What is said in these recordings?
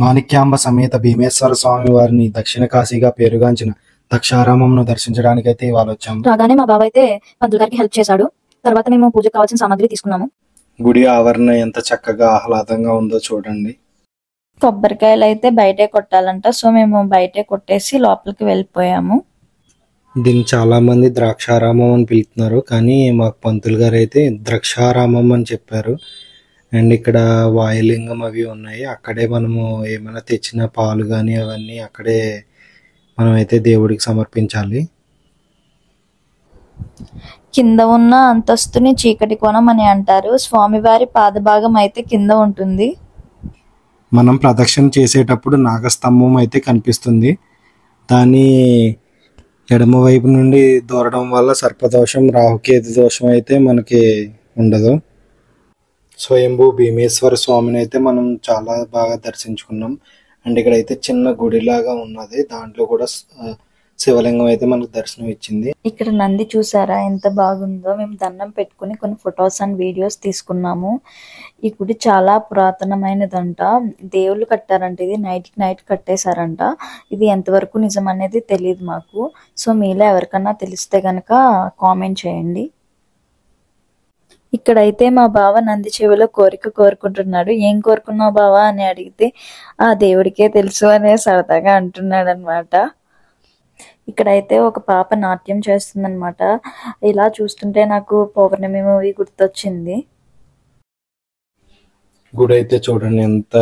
మాణిక్యాంబ సమేత భీమేశ్వర స్వామి వారిని దక్షిణ కాశీగా పేరుగాంచిన దక్షారామంను దర్శించడానికైతే ఇవాళ వచ్చాము. రాగానే మా బావ అయితే పంతులు గారికి హెల్ప్ చేశాడు. తర్వాత మేము పూజకు కావాల్సిన సామాగ్రి తీసుకున్నాము. గుడి ఆవరణ ఎంత చక్కగా ఆహ్లాదంగా ఉందో చూడండి. కొబ్బరికాయలు అయితే బయటే కొట్టాలంట. సో మేము బయటే కొట్టేసి లోపలికి వెళ్ళిపోయాము. దీన్ని చాలా మంది ద్రాక్షారామం అని పిలుస్తున్నారు, కానీ మాకు పంతులు గారు అయితే ద్రాక్షారామం అని చెప్పారు. అండ్ ఇక్కడ వాయులింగం అవి ఉన్నాయి. అక్కడే మనము ఏమైనా తెచ్చిన పాలు కానీ అవన్నీ అక్కడే మనమైతే దేవుడికి సమర్పించాలి. కింద ఉన్న అంతస్తుని చీకటి కోణం అని అంటారు. స్వామివారి పాదభాగం అయితే కింద ఉంటుంది. మనం ప్రదక్షిణ చేసేటప్పుడు నాగస్తంభం అయితే కనిపిస్తుంది. దాని ఎడమ వైపు నుండి దూరడం వల్ల సర్పదోషం, రాహుకేతు దోషం అయితే మనకి ఉండదు. స్వయంభూ భీమేశ్వర స్వామిని అయితే మనం చాలా బాగా దర్శించుకున్నాం. అండ్ ఇక్కడైతే చిన్న గుడిలాగా ఉన్నది, దాంట్లో కూడా శివలింగం అయితే మనకు దర్శనం ఇచ్చింది. ఇక్కడ నంది చూసారా ఎంత బాగుందో. మేము దండం పెట్టుకుని కొన్ని ఫొటోస్ అండ్ వీడియోస్ తీసుకున్నాము. ఈ గుడి చాలా పురాతనమైనదంట. దేవుళ్ళు కట్టారంట. ఇది నైట్ కట్టేశారంట. ఇది ఎంతవరకు నిజం అనేది తెలియదు మాకు. సో మీలో ఎవరికన్నా తెలిస్తే గనక కామెంట్ చేయండి. ఇక్కడైతే మా బావ నంది చెవిలో కోరిక కోరుకుంటున్నాడు. ఏం కోరుకున్నావు బావా అని అడిగితే ఆ దేవుడికే తెలుసు అనే సరదాగా అంటున్నాడు అనమాట. ఇక్కడైతే ఒక పాప నాట్యం చేస్తుందన్నమాట. ఇలా చూస్తుంటే నాకు పౌర్ణమి మూవీ గుర్తొచ్చింది. గుడి అయితే చూడండి ఎంత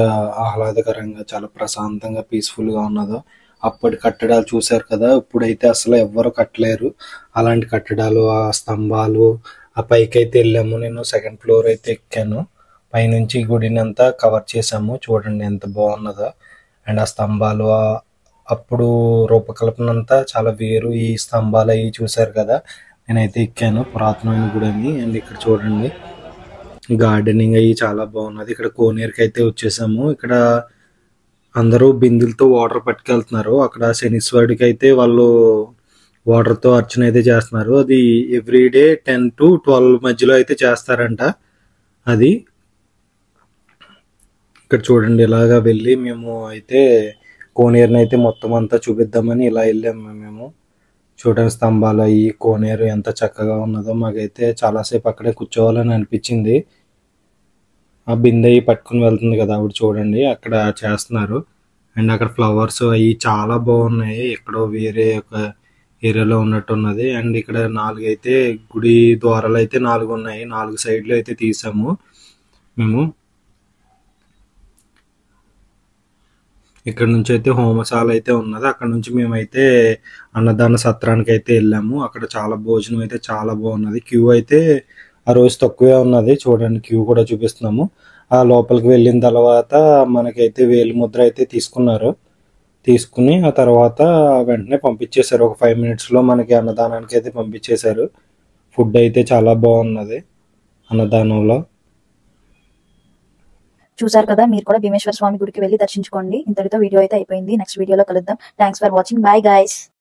ఆహ్లాదకరంగా, చాలా ప్రశాంతంగా, పీస్ఫుల్ గా ఉన్నదో. అప్పటి కట్టడాలు చూశారు కదా, ఇప్పుడైతే అసలు ఎవ్వరు కట్టలేరు అలాంటి కట్టడాలు. ఆ స్తంభాలు, ఆ పైకి అయితే వెళ్ళాము. నేను సెకండ్ ఫ్లోర్ అయితే ఎక్కాను. పైనుంచి గుడిని అంతా కవర్ చేసాము. చూడండి ఎంత బాగున్నదో. అండ్ ఆ స్తంభాలు అప్పుడు రూపకల్పన అంతా చాలా వేరు. ఈ స్తంభాలు అవి చూసారు కదా, నేనైతే ఎక్కాను. పురాతనమైన గుడి అని. అండ్ ఇక్కడ చూడండి గార్డెనింగ్ అయ్యి చాలా బాగున్నది. ఇక్కడ కోనేరుకి అయితే వచ్చేసాము. ఇక్కడ అందరూ బిందులతో వాటర్ పట్టుకెళ్తున్నారు. అక్కడ శనీశ్వరుడికి అయితే వాళ్ళు వాటర్తో అర్చన అయితే చేస్తున్నారు. అది ఎవ్రీడే 10 to 12 మధ్యలో అయితే చేస్తారంట. అది ఇక్కడ చూడండి. ఇలాగా వెళ్ళి మేము అయితే కోనేరుని అయితే మొత్తం అంతా చూపిద్దామని ఇలా వెళ్ళాము మేము. చూడండి స్తంభాలు అయ్యి, కోనేరు ఎంత చక్కగా ఉన్నదో. మాకైతే చాలాసేపు అక్కడే కూర్చోవాలని అనిపించింది. ఆ బిందె పట్టుకుని వెళ్తుంది కదా ఆవిడ, చూడండి అక్కడ చేస్తున్నారు. అండ్ అక్కడ ఫ్లవర్స్ అవి చాలా బాగున్నాయి. ఎక్కడో వేరే ఒక ఏరియాలో ఉన్నట్టు ఉన్నది. అండ్ ఇక్కడ 4 అయితే గుడి ద్వారాలు అయితే 4 ఉన్నాయి. 4 సైడ్లు అయితే తీసాము మేము. ఇక్కడ నుంచి అయితే హోమశాల అయితే ఉన్నది. అక్కడ నుంచి మేమైతే అన్నదాన సత్రానికి అయితే వెళ్ళాము. అక్కడ చాలా భోజనం అయితే చాలా బాగున్నది. క్యూ అయితే ఆ రోజు తక్కువే ఉన్నది. చూడండి క్యూ కూడా చూపిస్తున్నాము. ఆ లోపలికి వెళ్ళిన తర్వాత మనకైతే వేలు ముద్ర అయితే తీసుకుని ఆ తర్వాత వెంటనే పంపించేశారు. ఒక 5 minutesలో మనకి అన్నదానానికి అయితే పంపించేశారు. ఫుడ్ అయితే చాలా బాగున్నది అన్నదానంలో. చూసారు కదా, మీరు కూడా భీమేశ్వర స్వామి గుడికి వెళ్ళి దర్శించుకోండి. ఇంతటితో వీడియో అయితే అయిపోయింది. నెక్స్ట్ వీడియోలో కలుద్దాం. Thanks for watching. Bye guys.